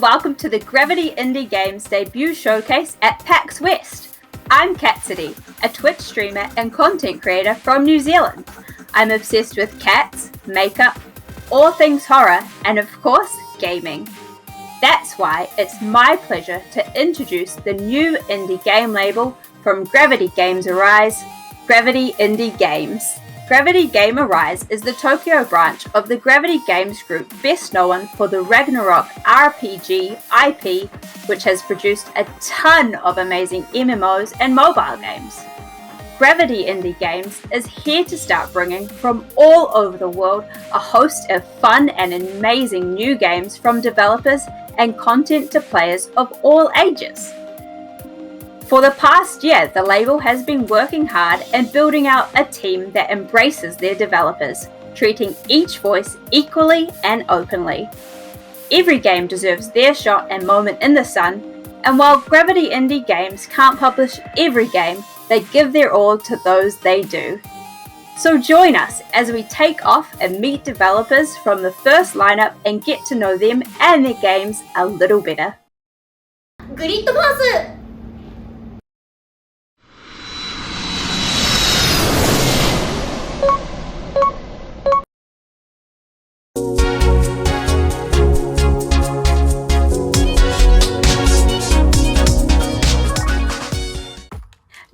welcome to the Gravity Indie Games debut showcase at PAX-West. I'm catssidy, a Twitch streamer and content creator from New Zealand. I'm obsessed with cats, makeup, all things horror, and of course, gaming. That's why it's my pleasure to introduce the new indie game label from Gravity Games Arise, Gravity Indie Games. Gravity Game Arise is the Tokyo branch of the Gravity Games Group, best known for the Ragnarok RPG IP, which has produced a ton of amazing MMOs and mobile games. Gravity Indie Games is here to start bringing from all over the world a host of fun and amazing new games from developers and content to players of all ages. For the past year, the label has been working hard and building out a team that embraces their developers, treating each voice equally and openly. Every game deserves their shot and moment in the sun, and while Gravity Indie Games can't publish every game, they give their all to those they do. So join us as we take off and meet developers from the first lineup and get to know them and their games a little better. グリッドフォース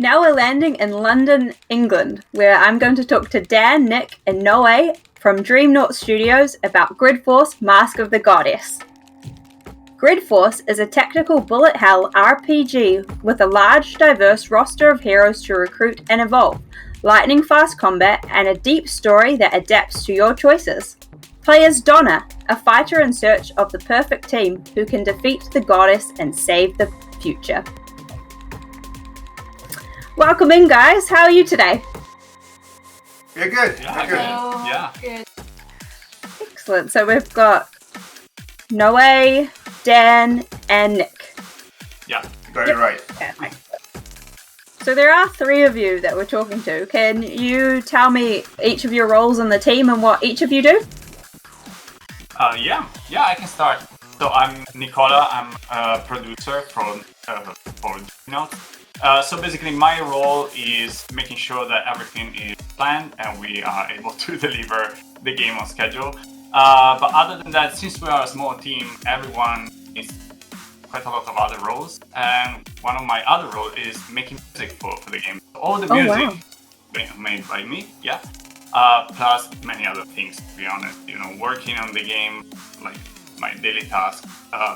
Now we're landing in London, England, where I'm going to talk to Dan, Nick, and Noe from Dreamnauts Studios about Grid Force Mask of the Goddess. Grid Force is a tactical bullet hell RPG with a large, diverse roster of heroes to recruit and evolve, lightning-fast combat, and a deep story that adapts to your choices. Play as Donna, a fighter in search of the perfect team who can defeat the goddess and save the future. Welcome in, guys. How are you today? You're good. Yeah, You're good. Yeah. Good. Excellent. So we've got Noe, Dan, and Nick. Yeah. Got it right. Perfect. So there are three of you that we're talking to. Can you tell me each of your roles in the team and what each of you do? Yeah, I can start. So I'm Nicola. I'm a producer for Dreamnauts. So basically my role is making sure that everything is planned and we are able to deliver the game on schedule. But other than that, since we are a small team, everyone is quite a lot of other roles. And one of my other roles is making music for the game. All the music made by me, plus many other things, to be honest. You know, working on the game, like my daily task.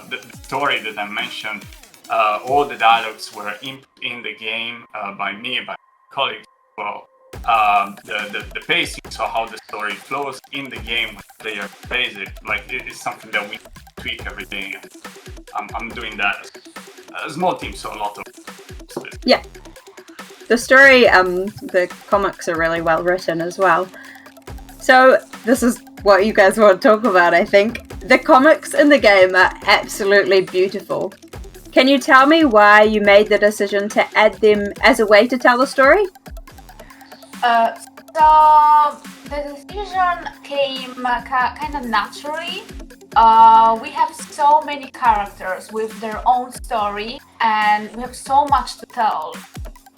The story that I mentioned, all the dialogues were input in the game by me, by colleagues. Well, the pacing, so how the story flows in the game, they are basic. Like it's something that we tweak every day. I'm doing that. A small team, so a lot of. Yeah. The story, the comics are really well written as well. So this is what you guys want to talk about, I think. The comics in the game are absolutely beautiful. Can you tell me why you made the decision to add them as a way to tell the story? So the decision came kind of naturally. We have so many characters with their own story and we have so much to tell.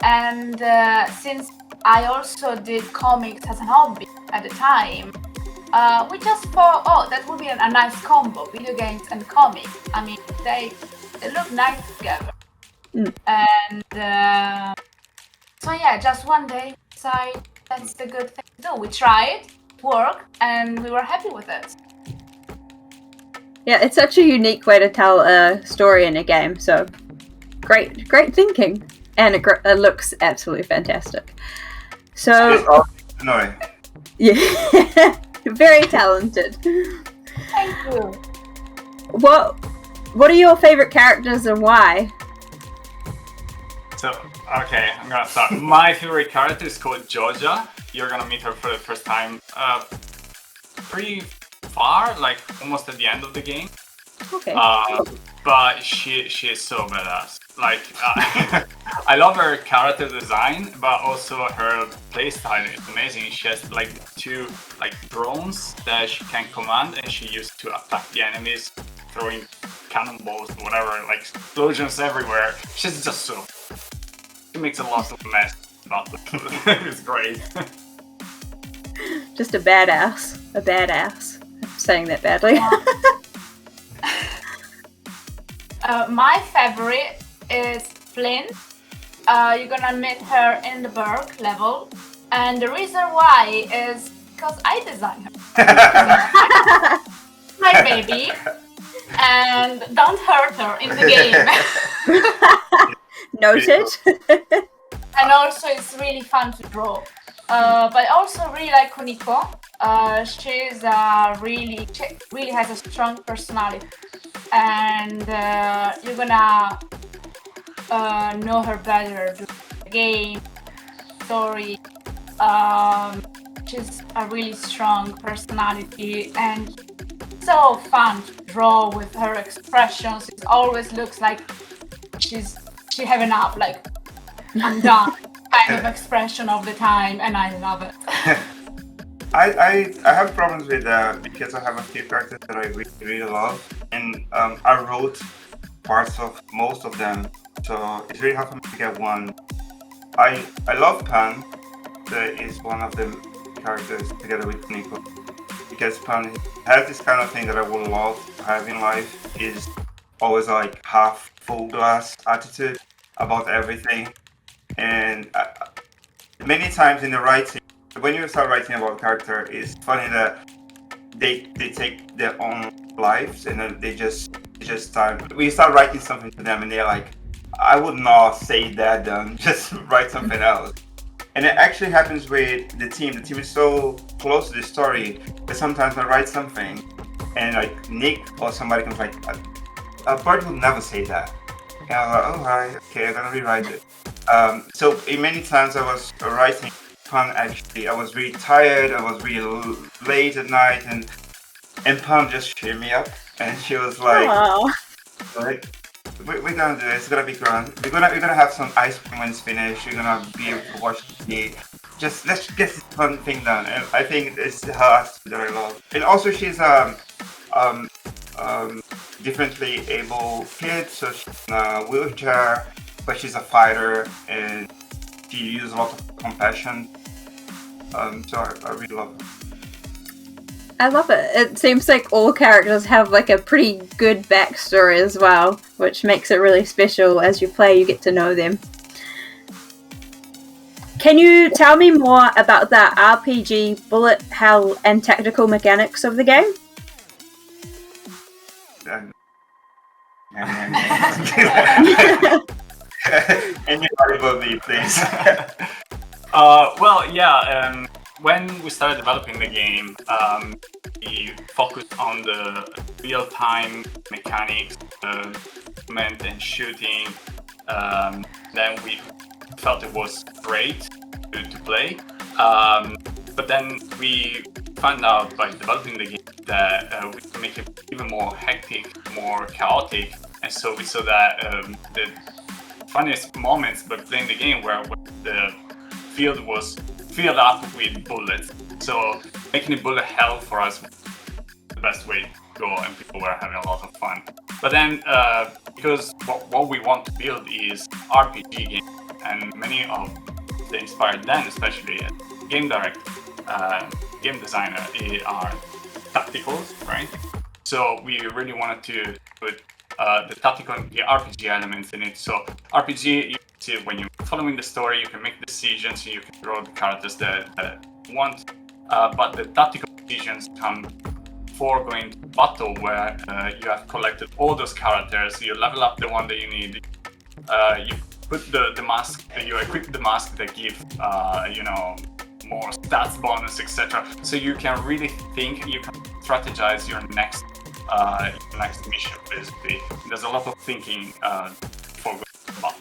And since I also did comics as a hobby at the time, we just thought, that would be a nice combo, video games and comics. I mean, they look nice together. And so yeah, just one day decided that's the good thing to do. We tried, it worked, and we were happy with it. Yeah, it's such a unique way to tell a story in a game, so great thinking. And it looks absolutely fantastic. So, No. yeah, very talented. Thank you. What are your favorite characters and why? So, okay, I'm gonna start. My favorite character is called Georgia. You're gonna meet her for the first time pretty far, like almost at the end of the game. Okay. But she is so badass. Like, I love her character design, but also her playstyle is amazing. She has like two drones that she can command, and she used to attack the enemies, throwing cannonballs, whatever, like explosions everywhere. She's just so. She makes a lot of mess, but it's great. Just a badass. A badass. I'm saying that badly. My favorite is Flynn. You're gonna meet her in the Berg level, and the reason why is because I designed her. My baby, and don't hurt her in the game. Noted. And also, it's really fun to draw. But I also really like Kuniko. She really has a strong personality, and you're gonna know her better through the game, story. She's a really strong personality and so fun to draw with her expressions. It always looks like she having up, like I'm done kind of expression of the time, and I love it. I have problems with because I have a few characters that I really love, and I wrote parts of most of them, so it's really hard for me to get one. I love Pan. That is one of the characters together with Nico, because Pan has this kind of thing that I would love to have in life. Is always like half full glass attitude about everything, and many times in the writing, when you start writing about a character, it's funny that they take their own lives and then they just start. We start writing something to them and they're like, I would not say that, then just write something else. And it actually happens with the team. The team is so close to the story that sometimes I write something and like Nick or somebody comes like, a bird would never say that. And I'm like, oh right, okay, I'm gonna rewrite it. So in many times I was writing Pan, actually I was really tired, I was really late at night, and Pan just cheered me up and she was like, we're gonna do it, it's gonna be grand. We're gonna have some ice cream when it's finished, you're gonna be able to watch TV. Just let's get this fun thing done. And I think it's her attitude that I love. And also she's differently able kid, so she's in a wheelchair, but she's a fighter and she uses a lot of compassion. So I really love her. I love it. It seems like all characters have like a pretty good backstory as well, which makes it really special. As you play, you get to know them. Can you tell me more about the RPG, bullet hell, and tactical mechanics of the game? Anybody but me, please. Well, yeah. When we started developing the game, we focused on the real-time mechanics, movement and shooting. Then we felt it was great to play. But then we found out by developing the game that we can make it even more hectic, more chaotic. And so we saw that the funniest moments by playing the game were when the field was filled up with bullets. So making it bullet hell for us was the best way to go, and people were having a lot of fun. But then, because what we want to build is RPG games, and many of the inspired then, especially game director, game designer, are tacticals, right? So we really wanted to put the tactical and the RPG elements in it. So RPG, you see, when you're following the story, you can make decisions, you can draw the characters that you want. But the tactical decisions come before going to battle, where you have collected all those characters, you level up the one that you need, you put the mask, you equip the mask that give, more stats bonus, etc. So you can really think, you can strategize your next mission, basically. There's a lot of thinking before going to battle.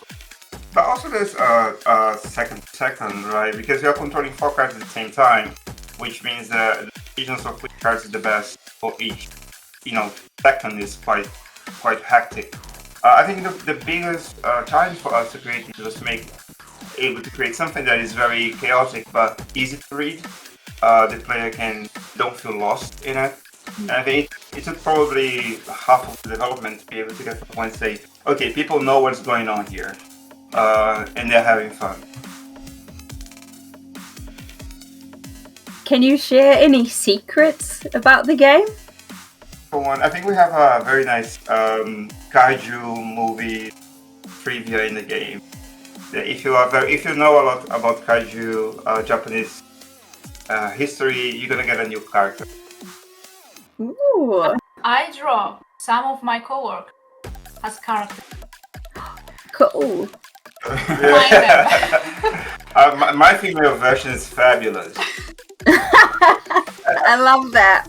But also there's a second, right? Because you're controlling 4 cards at the same time, which means the decisions of which cards is the best for each, second is quite hectic. I think the biggest challenge for us to create is just able to create something that is very chaotic but easy to read. The player don't feel lost in it. And I think it took probably half of the development to be able to get to the point and say, okay, people know what's going on here, and they're having fun. Can you share any secrets about the game? For one, I think we have a very nice kaiju movie trivia in the game. If you know a lot about kaiju, Japanese history, you're gonna get a new character. Ooh, I draw some of my cowork as characters. cool. My female version is fabulous. I love that.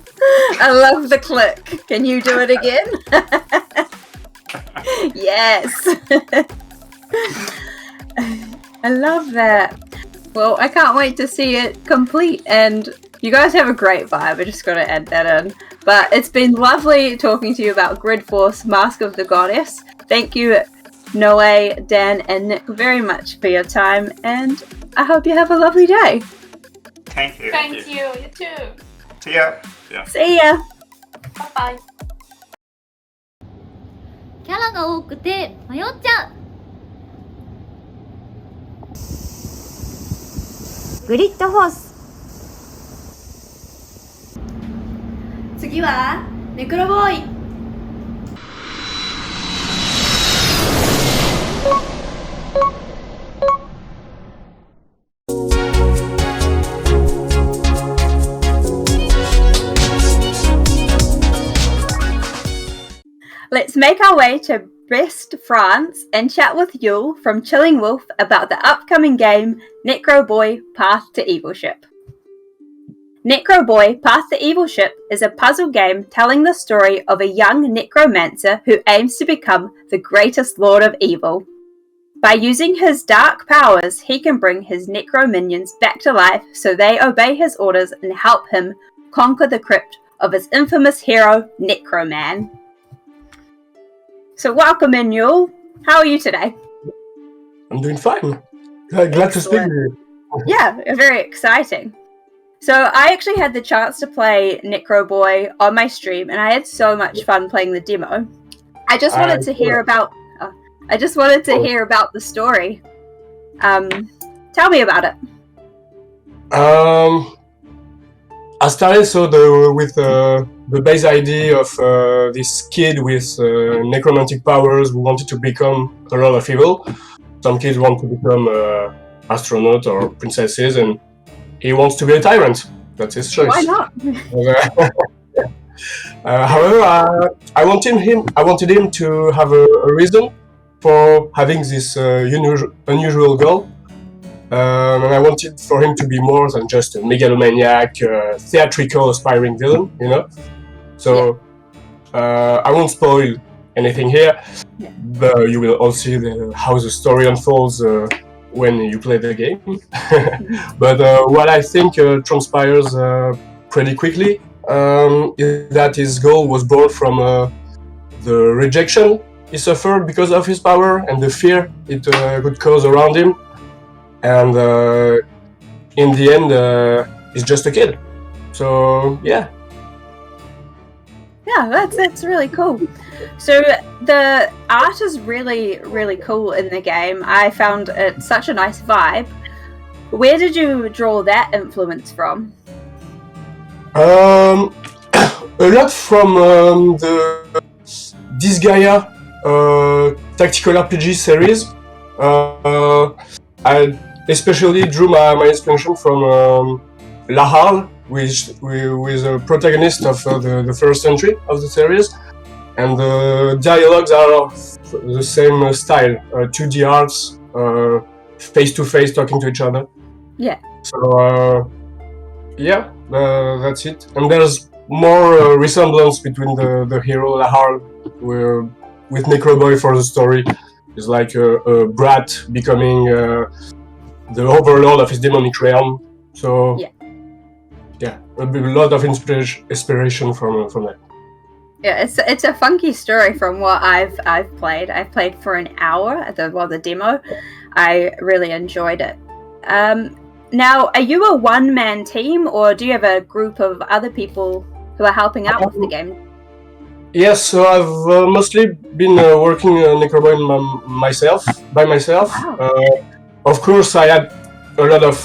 I love the click. Can you do it again? Yes. I love that. Well, I can't wait to see it complete, and you guys have a great vibe. I just got to add that in. But it's been lovely talking to you about Grid Force Mask of the Goddess. Thank you, Noe, Dan, and Nick very much for your time, and I hope you have a lovely day. Thank you. Thank you. You too. See ya. See ya. Bye bye. キャラが多くて迷っちゃう。グリッドフォース。次はネクロボーイ。Let's make our way to Brest, France, and chat with Yule from Chillin Wolf about the upcoming game Necroboy Path to Evilship. Necroboy Path to Evilship is a puzzle game telling the story of a young necromancer who aims to become the greatest lord of evil. By using his dark powers, he can bring his necro minions back to life so they obey his orders and help him conquer the crypt of his infamous hero, Necroman. So welcome in, Yule. How are you today? I'm doing fine. Glad to speak with you. Yeah, very exciting. So I actually had the chance to play Necroboy on my stream, and I had so much fun playing the demo. I just wanted to hear about. Hear about the story. Tell me about it. I started with the base idea of this kid with necromantic powers who wanted to become a lot of evil. Some kids want to become astronaut or princesses, and he wants to be a tyrant. That's his choice. Why not? However, I wanted him to have a reason for having this unusual goal. And I wanted for him to be more than just a megalomaniac, theatrical, aspiring villain, you know? So, I won't spoil anything here, but you will all see how the story unfolds when you play the game. But what I think transpires pretty quickly is that his goal was born from the rejection he suffered because of his power and the fear it could cause around him. And in the end, he's just a kid. So, yeah. Yeah, that's really cool. So the art is really, really cool in the game. I found it such a nice vibe. Where did you draw that influence from? A lot from the Disgaea tactical RPG series. I especially drew my inspiration from Lahal, which is a protagonist of the first entry of the series, and the dialogues are the same style, 2D arts, face-to-face talking to each other. Yeah. So, yeah, that's it. And there's more resemblance between the hero Lahal with Necroboy for the story. It's like a brat becoming the overlord of his demonic realm. So, yeah, a lot of inspiration from that. Yeah, it's a funky story from what I've played. I've played for an hour the demo. I really enjoyed it. Now, are you a one-man team, or do you have a group of other people who are helping out with the game? Yes, so I've mostly been working Necroboy by myself. Wow. Of course, I had a lot of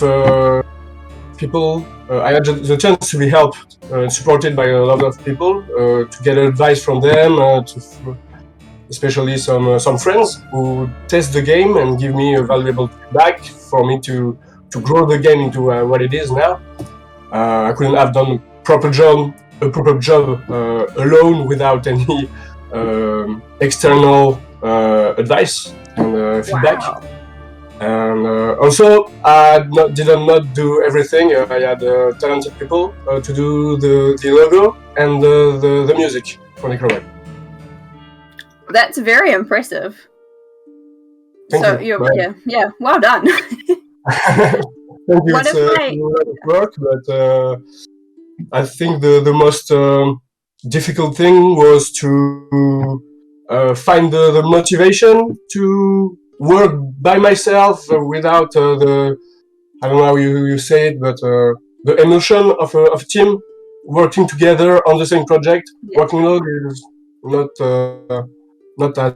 people. I had the chance to be helped and supported by a lot of people to get advice from them, especially some friends who test the game and give me a valuable feedback for me to grow the game into what it is now. I couldn't have done a proper job alone without any external advice and feedback. Wow. And also, I did not do everything. I had talented people to do the logo and the music for Necroboy. That's very impressive. Thank you. Yeah, well done. Thank you. It's a lot of work, but I think the most difficult thing was to find the motivation to work by myself without I don't know how you say it, but the emotion of a team working together on the same project. Yeah. Working alone is not as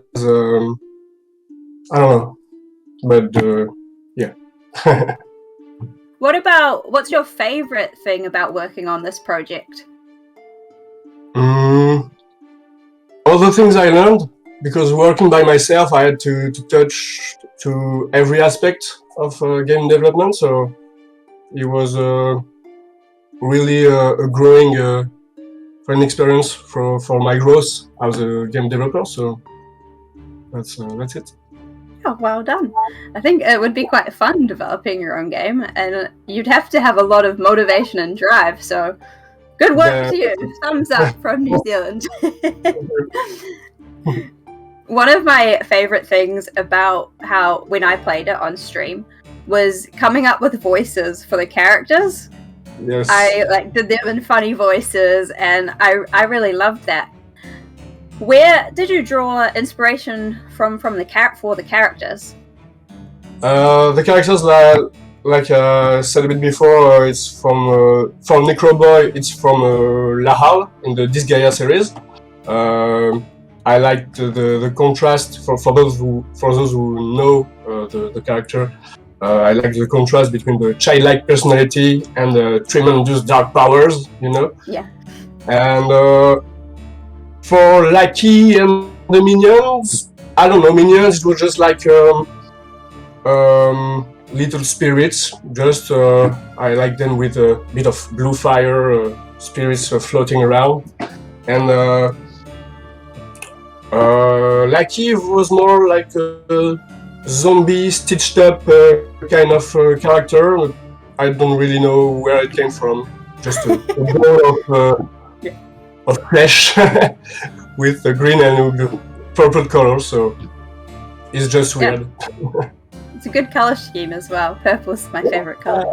I don't know, but yeah. What's your favorite thing about working on this project? All the things I learned, because working by myself, I had to touch to every aspect of game development, so it was really a growing an experience for my growth as a game developer. So that's it. Oh, well done. I think it would be quite fun developing your own game, and you'd have to have a lot of motivation and drive, so good work to you. Thumbs up from New Zealand. One of my favorite things about when I played it on stream was coming up with voices for the characters. Yes. I did them in funny voices, and I really loved that. Where did you draw inspiration from for the characters? The characters, like I said a bit before, it's from Necroboy. It's from Lahal in the Disgaea series. I liked the contrast for those who know the character. I like the contrast between the childlike personality and the tremendous dark powers. Yeah. And for Lucky and the minions, I don't know, minions, it was just like little spirits. Just I like them with a bit of blue fire, spirits floating around. And Lucky was more like a zombie stitched up kind of character. I don't really know where it came from. Just a ball of flesh with the green and the purple color, so it's just weird. Yeah. It's a good color scheme as well. Purple is my favorite color.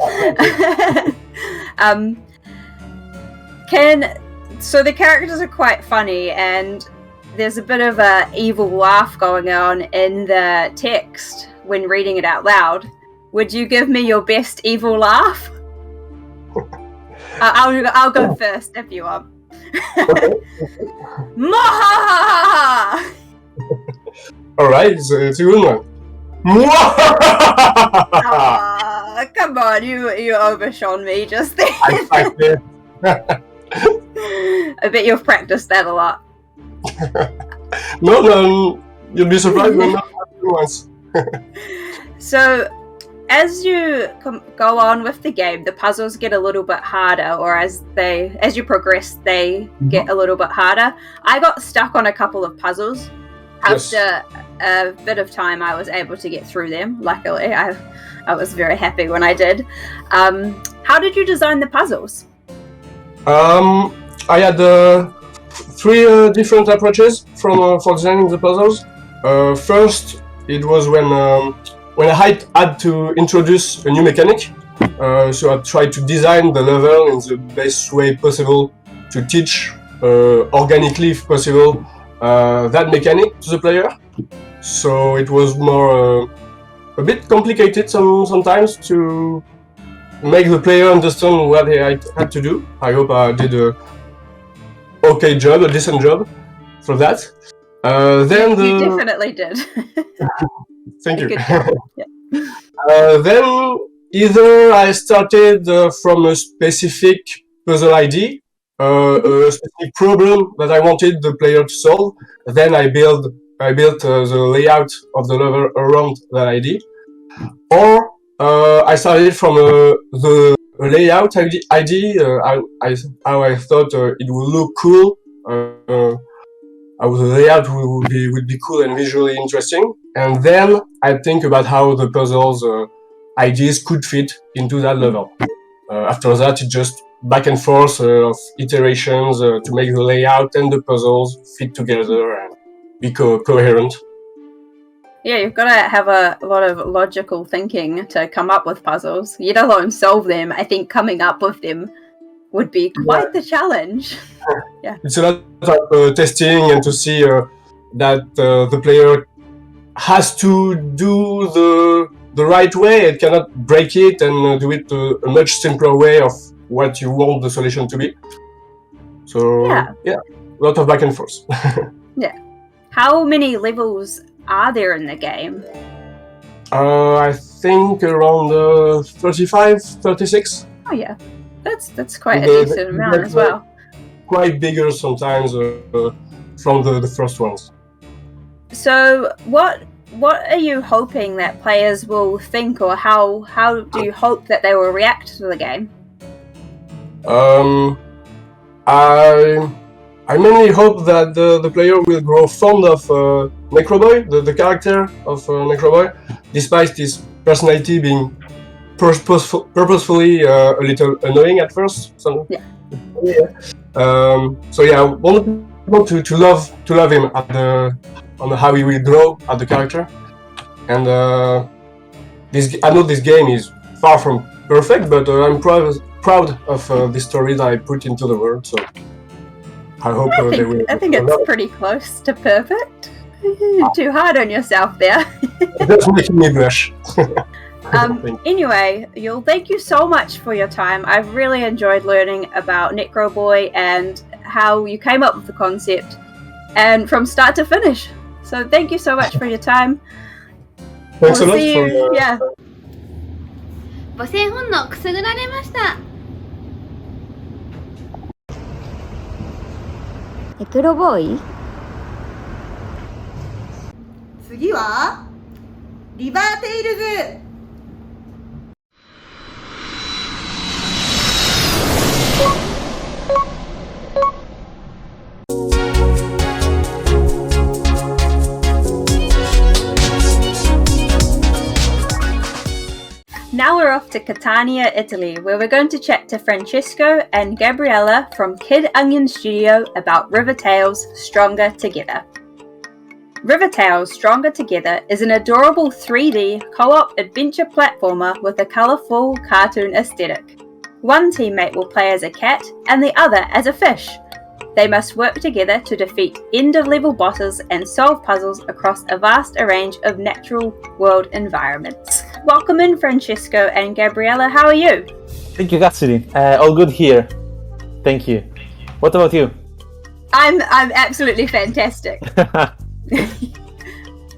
So the characters are quite funny, and there's a bit of a evil laugh going on in the text when reading it out loud. Would you give me your best evil laugh? I'll go first if you want. Mwahaha! Alright, it's a good one. Come on, you overshone me just then. I bet you've practiced that a lot. No, you'll be surprised when not once. So, as you go on with the game, the puzzles get a little bit harder, or as you progress, they get a little bit harder. I got stuck on a couple of puzzles. Yes. After a bit of time, I was able to get through them. Luckily, I was very happy when I did. How did you design the puzzles? I had three different approaches for designing the puzzles. First, it was when I had to introduce a new mechanic. So I tried to design the level in the best way possible to teach organically, if possible, that mechanic to the player. So it was more a bit complicated sometimes to make the player understand what he had to do. I hope I did okay job, a decent job for that. Then You definitely did. Thank you. Good job. Yeah. Then either I started from a specific puzzle ID, a specific problem that I wanted the player to solve. Then I built the layout of the level around that ID, or I started from the layout ID. How I thought it would look cool. How the layout would be cool and visually interesting, and then I think about how the puzzles ideas could fit into that level. After that, it's just back and forth of iterations to make the layout and the puzzles fit together and be coherent. Yeah, you've got to have a lot of logical thinking to come up with puzzles. You don't alone solve them. I think coming up with them would be quite the challenge. Yeah, it's a lot of testing and to see that the player has to do the right way. It cannot break it and do it a much simpler way of what you want the solution to be. So yeah, a lot of back and forth. Yeah. How many levels are there in the game? I think around 35, 36. Oh yeah, that's quite a decent amount as well. Quite bigger sometimes from the first ones. So what are you hoping that players will think, or how do you hope that they will react to the game? I mainly hope that the player will grow fond of Necroboy, the character of Necroboy, despite his personality being purposefully a little annoying at first. So yeah, I want to love him on how he will grow as the character. And I know this game is far from perfect, but I'm proud of the story that I put into the world. So I hope they will. I think it's pretty close to perfect. Too hard on yourself there. That's making me blush. Anyway, Yul, thank you so much for your time. I've really enjoyed learning about Necroboy and how you came up with the concept and from start to finish. So thank you so much for your time. Thanks we'll a lot see for you. Yeah. 母性本能くすぐられました。ネクロボーイ？次はリバーテイルズ。Now we're off to Catania, Italy, where we're going to chat to Francesco and Gabriella from Chillin Studio about River Tales Stronger Together. River Tales Stronger Together is an adorable 3D co-op adventure platformer with a colourful cartoon aesthetic. One teammate will play as a cat and the other as a fish. They must work together to defeat end-of-level bosses and solve puzzles across a vast range of natural world environments. Welcome in, Francesco and Gabriella. How are you? Thank you, catssidy. All good here. Thank you. What about you? I'm absolutely fantastic.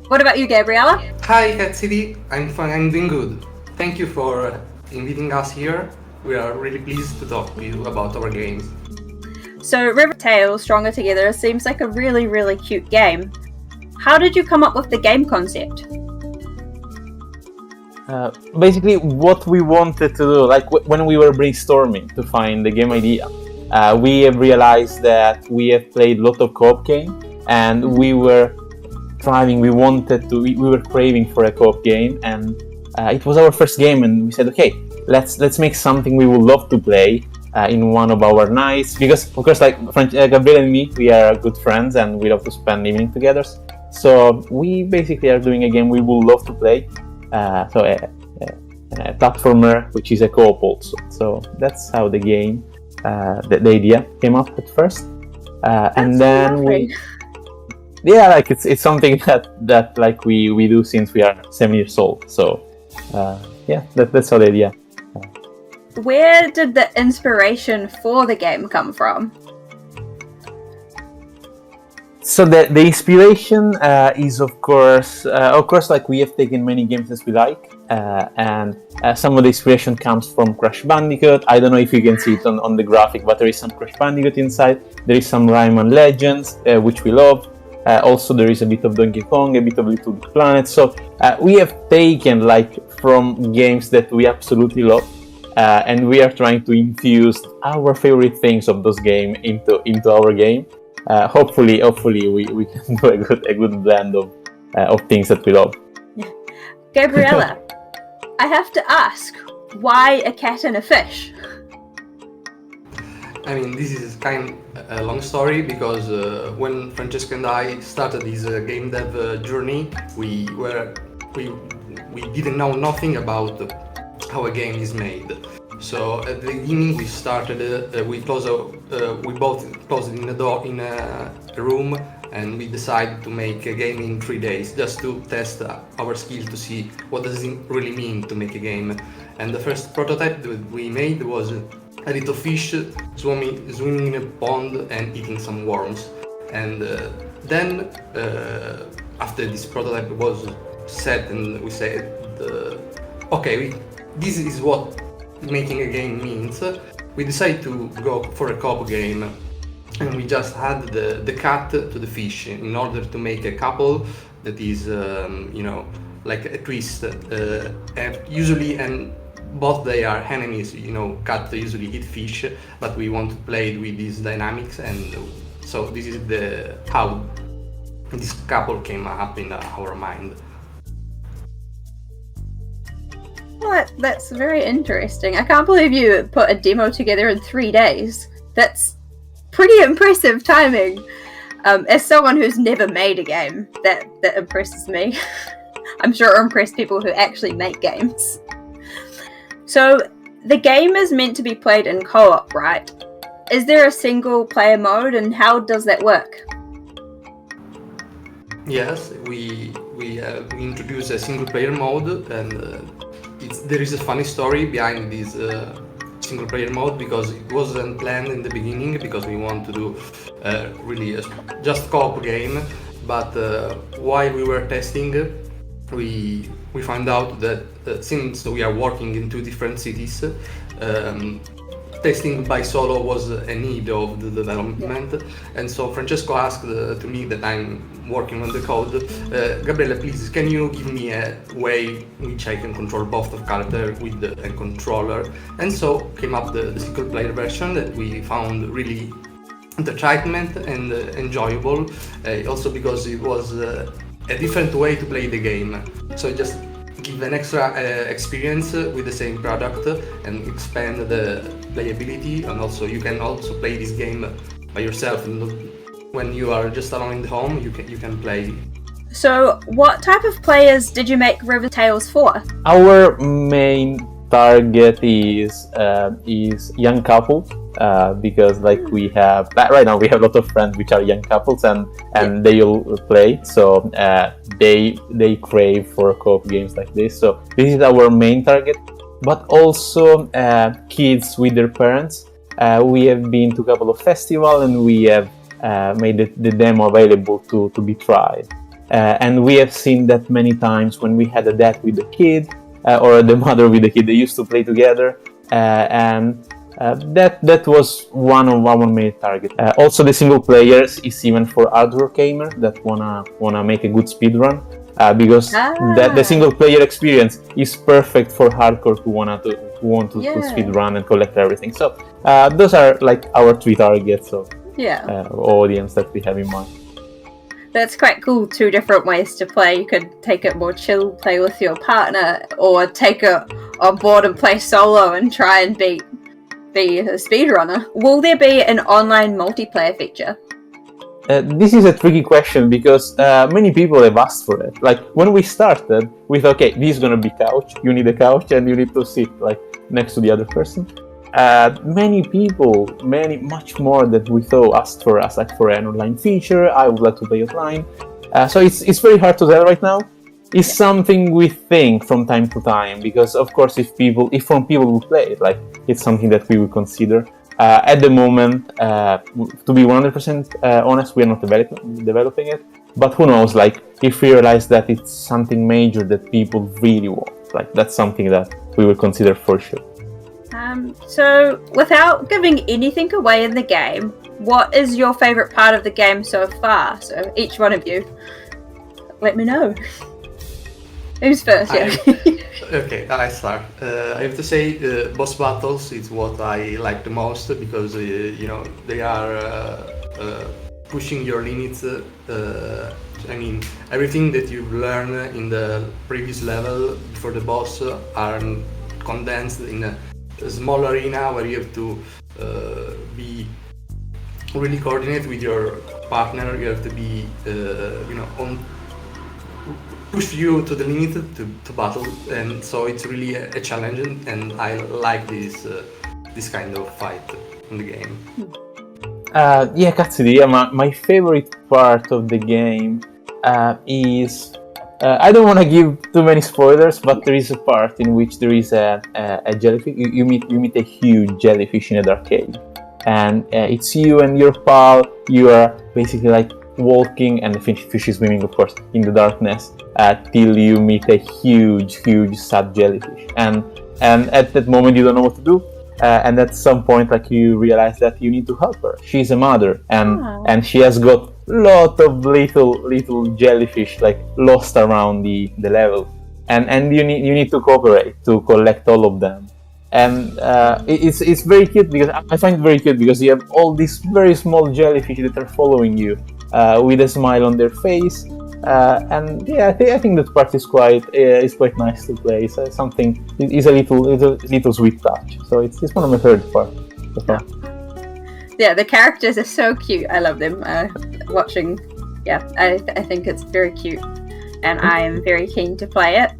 What about you, Gabriella? Hi, catssidy. I'm fine. I'm doing good. Thank you for inviting us here. We are really pleased to talk to you about our games. So River Tales Stronger Together seems like a really, really cute game. How did you come up with the game concept? Basically, what we wanted to do, like when we were brainstorming to find the game idea, we have realized that we have played a lot of co-op games, and we were craving for a co-op game, and it was our first game, and we said, okay, let's make something we would love to play in one of our nights, because of course, like Gabriel and me, we are good friends and we love to spend evening together. So we basically are doing a game we would love to play. So a platformer which is a co-op also. So that's how the game, the idea came up at first, and then it's something that like we do since we are 7 years old. So that's how the idea. Where did the inspiration for the game come from? So the inspiration is of course like we have taken many games that we like, and some of the inspiration comes from Crash Bandicoot. I don't know if you can see it on the graphic, but there is some Crash Bandicoot inside. There is some Rayman Legends, which we love. Also, there is a bit of Donkey Kong, a bit of Little Big Planet. So we have taken like from games that we absolutely love, and we are trying to infuse our favorite things of those games into our game. Hopefully we can do a good blend of things that we love. Gabriella, I have to ask, why a cat and a fish? I mean, this is kind of a long story because when Francesco and I started this game dev journey, we didn't know nothing about how a game is made. So at the beginning we started, we both closed in a room, and we decided to make a game in 3 days just to test our skills to see what does it really mean to make a game. And the first prototype that we made was a little fish swimming in a pond and eating some worms. And then after this prototype was set and we said, okay, this is what making a game means, we decided to go for a co-op game, and we just add the cat to the fish in order to make a couple that is like a twist, and both they are enemies. Cat usually eat fish, but we want to play with these dynamics, and so this is how this couple came up in our mind. Well, that's very interesting. I can't believe you put a demo together in 3 days. That's pretty impressive timing. As someone who's never made a game, that impresses me. I'm sure it'll impress people who actually make games. So, the game is meant to be played in co-op, right? Is there a single player mode, and how does that work? Yes, we introduced a single player mode, and there is a funny story behind this single player mode, because it wasn't planned in the beginning, because we want to do really just co-op game, but while we were testing, we found out that since we are working in 2 different cities, testing by solo was a need of the development, and so Francesco asked to me that I'm working on the code, Gabriella, please, can you give me a way in which I can control both of character with a controller? And so came up the single player version that we found really entertainment and enjoyable, also because it was a different way to play the game. So just give an extra experience with the same product and expand the playability, and also you can also play this game by yourself. When you are just alone in the home, you can play. So, what type of players did you make River Tales for? Our main target is young couples, because like we have right now we have a lot of friends which are young couples, and they all play, so they crave for co-op games like this. So this is our main target, but also kids with their parents. We have been to a couple of festivals, and we have made the demo available to be tried, and we have seen that many times when we had a dad with the kid or the mother with the kid, they used to play together, and that was one of our main targets. Also, the single players is even for hardcore gamer that wanna make a good speed run, because the single player experience is perfect for hardcore who want to speed run and collect everything. So those are like our 3 targets of audience that we have in mind. That's quite cool. 2 different ways to play. You could take it more chill, play with your partner, or take it on board and play solo and try and be a speedrunner. Will there be an online multiplayer feature? This is a tricky question, because many people have asked for it. Like when we started, we thought, okay, this is gonna be couch. You need a couch and you need to sit like next to the other person. Many people, much more than we thought, asked for us, like for an online feature. I would like to play offline. So it's very hard to tell right now. It's something we think from time to time, because of course if more people will play it, like it's something that we will consider. At the moment, to be 100% honest, we are not developing it. But who knows? Like, if we realize that it's something major that people really want, like that's something that we will consider for sure. So, without giving anything away in the game, what is your favorite part of the game so far? So, each one of you, let me know. Who's first? Yeah. Okay, I start. I have to say, boss battles is what I like the most because they are pushing your limits. I mean, everything that you've learned in the previous level before the boss are condensed in a small arena where you have to be really coordinate with your partner. You have to be, push you to the limit to battle, and so it's really a challenge, and I like this kind of fight in the game. Yeah, catssidy. My favorite part of the game is I don't want to give too many spoilers, but there is a part in which there is a jellyfish. You meet a huge jellyfish in a dark cave, and it's you and your pal. You are basically like walking, and the fish is swimming, of course, in the darkness till you meet a huge sad jellyfish, and at that moment you don't know what to do, and at some point like you realize that you need to help her. She's a mother, and she has got lot of little jellyfish like lost around the level, and you need to cooperate to collect all of them. And it's very cute because I find it very cute because you have all these very small jellyfish that are following you with a smile on their face, and yeah, I think that part is quite nice to play. It's something. It's a little sweet touch. So it's one of my favorite parts so far. Yeah, the characters are so cute. I love them. Watching, yeah, I think it's very cute, and I am very keen to play it.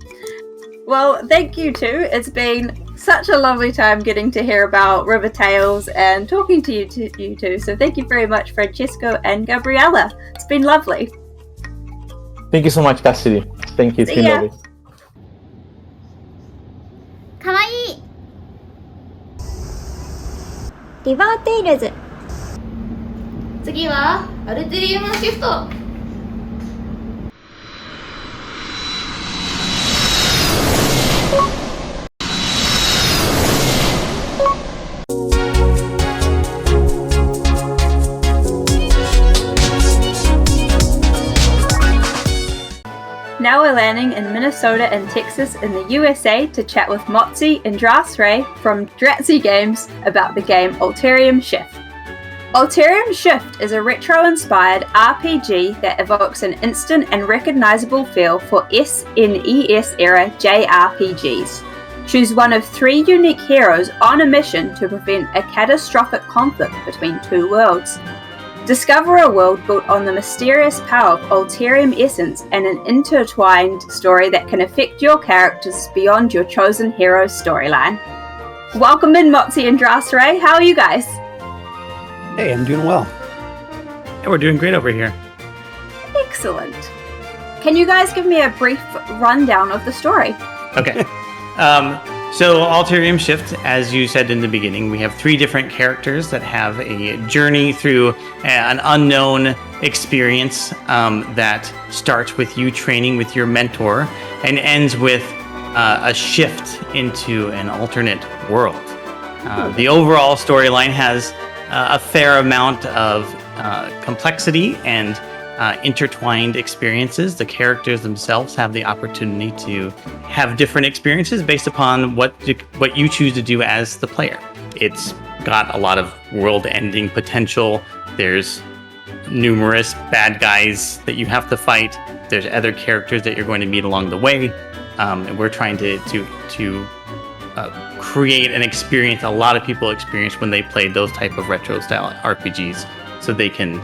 Well, thank you too. It's been such a lovely time getting to hear about River Tales and talking to you two. So thank you very much, Francesco and Gabriella. It's been lovely. Thank you so much, catssidy. Thank you. It's been lovely. かわいい。リバーテイルズ。次はアルテリウムシフト。Now we're landing in Minnesota and Texas in the USA to chat with Motzi and Drattzy from Drattzy Games about the game Alterium Shift. Alterium Shift is a retro-inspired RPG that evokes an instant and recognizable feel for SNES era JRPGs. Choose one of 3 unique heroes on a mission to prevent a catastrophic conflict between 2 worlds. Discover a world built on the mysterious power of Alterium essence and an intertwined story that can affect your characters beyond your chosen hero's storyline. Welcome in, Motzi and Drattzy. How are you guys? Hey, I'm doing well. Yeah, we're doing great over here. Excellent. Can you guys give me a brief rundown of the story? Okay. So Alterium Shift, as you said in the beginning, we have 3 different characters that have a journey through an unknown experience that starts with you training with your mentor and ends with a shift into an alternate world. The overall storyline has a fair amount of complexity and intertwined experiences. The characters themselves have the opportunity to have different experiences based upon what you choose to do as the player. It's got a lot of world-ending potential. There's numerous bad guys that you have to fight. There's other characters that you're going to meet along the way, and we're trying to create an experience a lot of people experience when they play those type of retro-style RPGs, so they can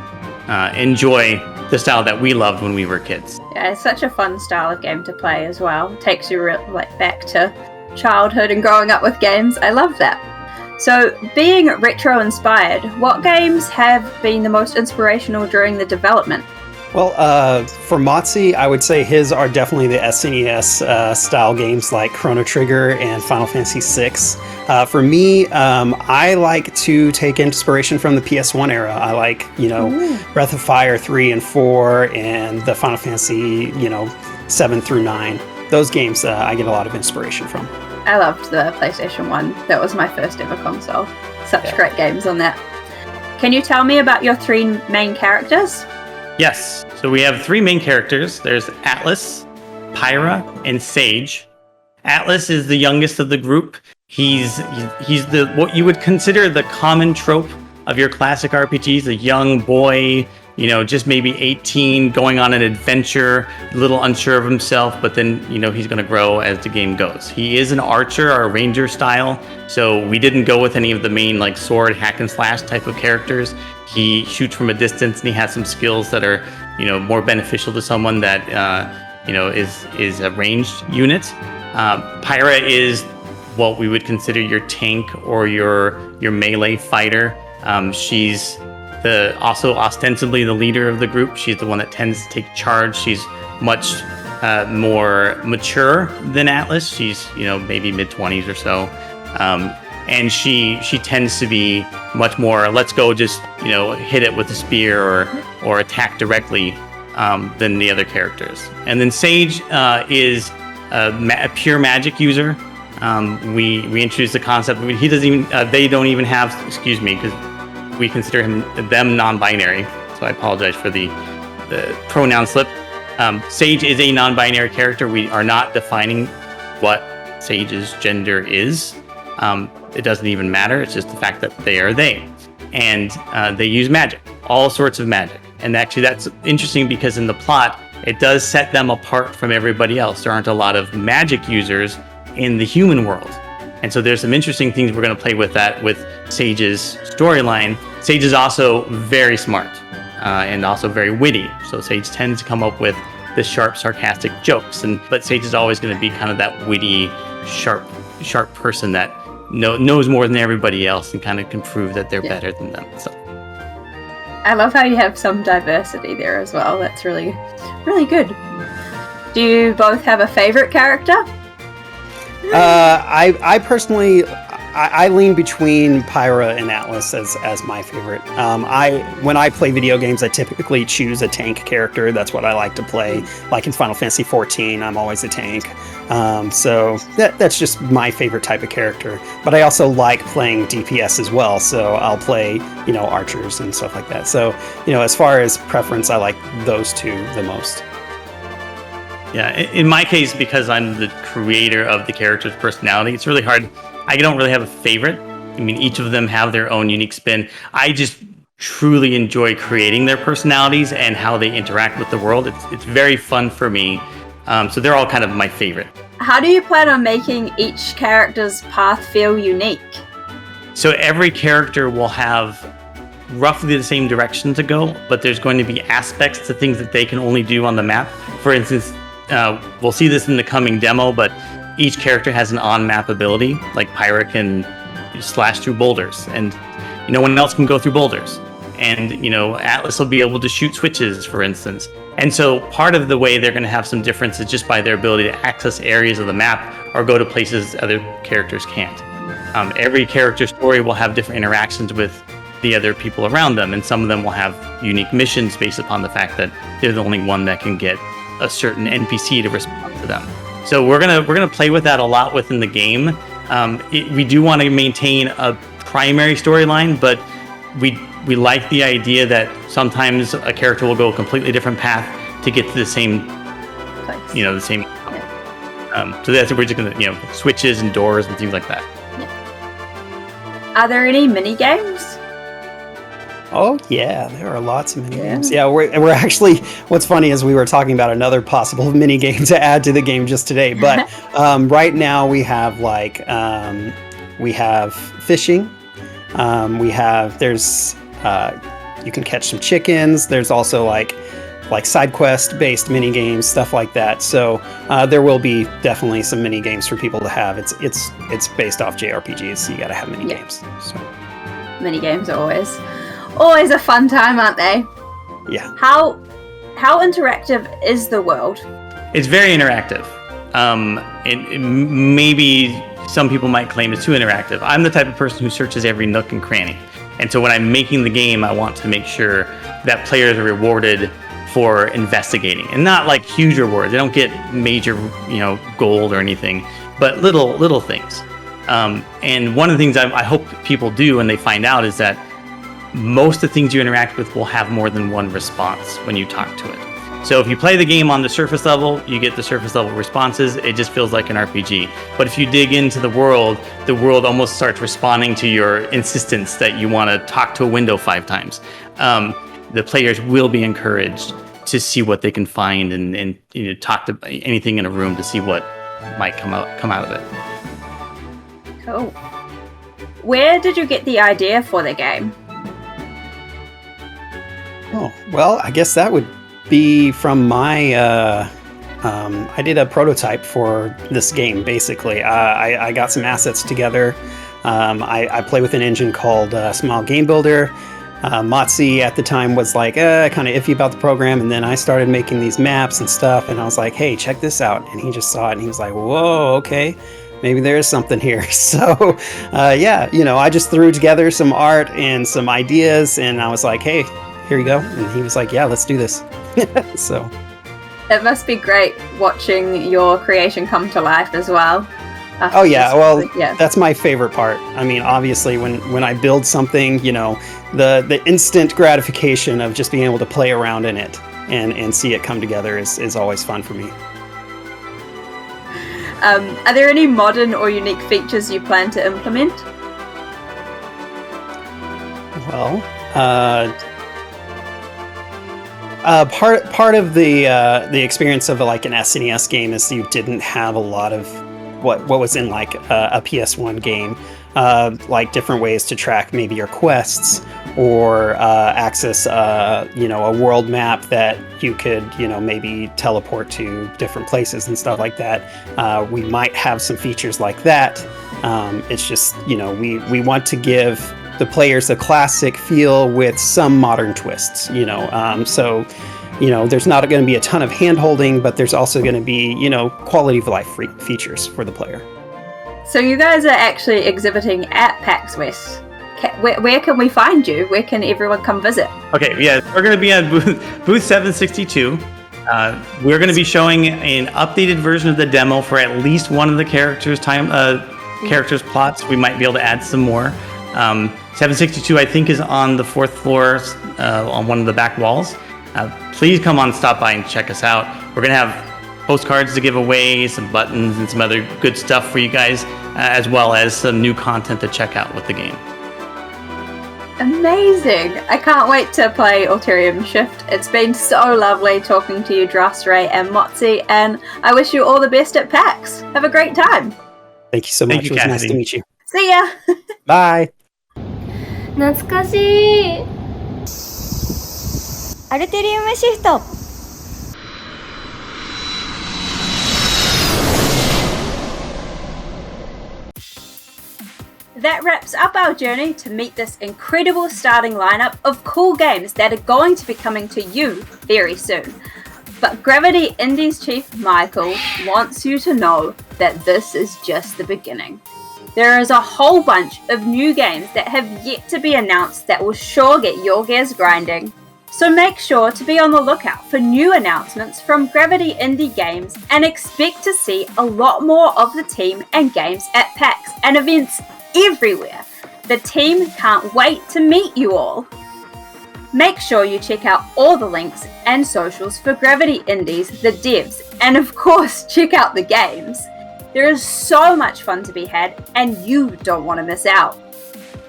enjoy the style that we loved when we were kids. Yeah, it's such a fun style of game to play as well. It takes you back to childhood and growing up with games. I love that. So, being retro-inspired, what games have been the most inspirational during the development? Well, for Motzi, I would say his are definitely the SNES style games like Chrono Trigger and Final Fantasy VI. For me, I like to take inspiration from the PS1 era. I like, Breath of Fire 3 and 4 and the Final Fantasy, 7 through 9. Those games I get a lot of inspiration from. I loved the PlayStation 1. That was my first ever console. Such great games on that. Can you tell me about your 3 main characters? Yes. So we have 3 main characters. There's Atlas, Pyra, and Sage. Atlas is the youngest of the group. He's the what you would consider the common trope of your classic RPGs, a young boy, just maybe 18, going on an adventure, a little unsure of himself, but then, he's going to grow as the game goes. He is an archer or a ranger style, so we didn't go with any of the main, sword, hack and slash type of characters. He shoots from a distance, and he has some skills that are, more beneficial to someone that, is a ranged unit. Pyra is what we would consider your tank or your melee fighter. She's also ostensibly the leader of the group. She's the one that tends to take charge. She's much more mature than Atlas. She's maybe mid-20s or so, and she tends to be much more let's go just hit it with a spear or attack directly than the other characters. And then Sage is a pure magic user. We introduced the concept. He doesn't even they don't even have because we consider them non-binary, so I apologize for the pronoun slip. Sage is a non-binary character. We are not defining what Sage's gender is. It doesn't even matter. It's just the fact that they are they. And they use magic, all sorts of magic. And actually that's interesting because in the plot, it does set them apart from everybody else. There aren't a lot of magic users in the human world. And so there's some interesting things we're going to play with that with Sage's storyline. Sage is also very smart and also very witty. So Sage tends to come up with the sharp, sarcastic jokes. But Sage is always going to be kind of that witty, sharp person that knows more than everybody else and kind of can prove that they're better than them. So I love how you have some diversity there as well. That's really, really good. Do you both have a favorite character? I personally, I lean between Pyra and Atlas as my favorite. When I play video games, I typically choose a tank character. That's what I like to play. Like in Final Fantasy 14, I'm always a tank. So that's just my favorite type of character. But I also like playing DPS as well. So I'll play, archers and stuff like that. So, as far as preference, I like those two the most. Yeah, in my case, because I'm the creator of the character's personality, it's really hard. I don't really have a favorite. I mean, each of them have their own unique spin. I just truly enjoy creating their personalities and how they interact with the world. It's very fun for me. So they're all kind of my favorite. How do you plan on making each character's path feel unique? So every character will have roughly the same direction to go, but there's going to be aspects to things that they can only do on the map. For instance, we'll see this in the coming demo, but each character has an on-map ability. Like Pyra can slash through boulders, and no one else can go through boulders. And Atlas will be able to shoot switches, for instance. And so part of the way they're going to have some difference is just by their ability to access areas of the map or go to places other characters can't. Every character story will have different interactions with the other people around them, and some of them will have unique missions based upon the fact that they're the only one that can get a certain NPC to respond to them. So we're gonna play with that a lot within the game. We do want to maintain a primary storyline, but we like the idea that sometimes a character will go a completely different path to get to the same place. The same. So that's we're just gonna switches and doors and things like that. Are there any mini games? Oh yeah, there are lots of mini games. Yeah, we're actually. What's funny is we were talking about another possible mini game to add to the game just today. But right now we have we have fishing. There's you can catch some chickens. There's also like side quest based mini games, stuff like that. So there will be definitely some mini games for people to have. It's based off JRPGs, so you got to have mini games. So mini games are always a fun time, aren't they? Yeah. How How interactive is the world? It's very interactive. Maybe some people might claim it's too interactive. I'm the type of person who searches every nook and cranny. And so when I'm making the game, I want to make sure that players are rewarded for investigating, and not like huge rewards. They don't get major, gold or anything, but little things. And one of the things I hope people do when they find out is that most of the things you interact with will have more than one response when you talk to it. So if you play the game on the surface level, you get the surface level responses. It just feels like an RPG. But if you dig into the world almost starts responding to your insistence that you want to talk to a window 5 times. The players will be encouraged to see what they can find and talk to anything in a room to see what might come out of it. Cool. Where did you get the idea for the game? Oh, well, I guess that would be from my I did a prototype for this game. Basically, I got some assets together. I play with an engine called Smile Game Builder. Matsi at the time was like kind of iffy about the program, and then I started making these maps and stuff, and I was like, hey, check this out, and he just saw it and he was like, whoa, okay, maybe there is something here. So I just threw together some art and some ideas, and I was like, hey, here you go. And he was like, yeah, let's do this. So it must be great watching your creation come to life as well. Oh yeah, well, that's my favorite part. I mean, obviously when I build something, the instant gratification of just being able to play around in it and see it come together is always fun for me. Are there any modern or unique features you plan to implement? Well, part of the experience of like an SNES game is you didn't have a lot of what was in like a PS1 game, like different ways to track maybe your quests or access a world map that you could maybe teleport to different places and stuff like that. We might have some features like that. It's just we want to give the players a classic feel with some modern twists. So there's not going to be a ton of hand-holding, but there's also going to be, quality of life features for the player. So you guys are actually exhibiting at PAX-West. Where can we find you? Where can everyone come visit? Okay, yeah, we're going to be at booth 762. We're going to be showing an updated version of the demo for at least one of the characters' plots. We might be able to add some more. 762, I think, is on the 4th floor on one of the back walls. Please stop by and check us out. We're going to have postcards to give away, some buttons, and some other good stuff for you guys, as well as some new content to check out with the game. Amazing! I can't wait to play Alterium Shift. It's been so lovely talking to you, Drattzy and Matsi, and I wish you all the best at PAX. Have a great time. Thank you so much. It was nice to meet you. See ya! Bye! 懐かしい。アルテリウムシフト。That wraps up our journey to meet this incredible starting lineup of cool games that are going to be coming to you very soon. But Gravity Indies Chief Michael wants you to know that this is just the beginning. There is a whole bunch of new games that have yet to be announced that will sure get your gears grinding. So make sure to be on the lookout for new announcements from Gravity Indie Games and expect to see a lot more of the team and games at PAX and events everywhere. The team can't wait to meet you all. Make sure you check out all the links and socials for Gravity Indies, the devs, and of course check out the games. There is so much fun to be had and you don't want to miss out.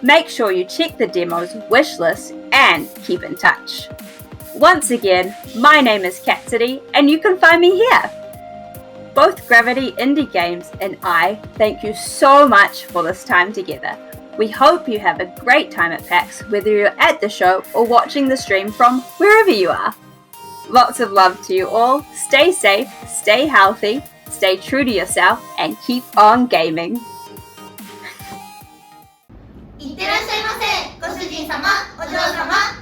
Make sure you check the demo's wish list and keep in touch. Once again, my name is catssidy and you can find me here. Both Gravity Indie Games and I thank you so much for this time together. We hope you have a great time at PAX, whether you're at the show or watching the stream from wherever you are. Lots of love to you all. Stay safe, stay healthy, stay true to yourself, and keep on gaming. いってらっしゃいませ、ご主人様、お嬢様。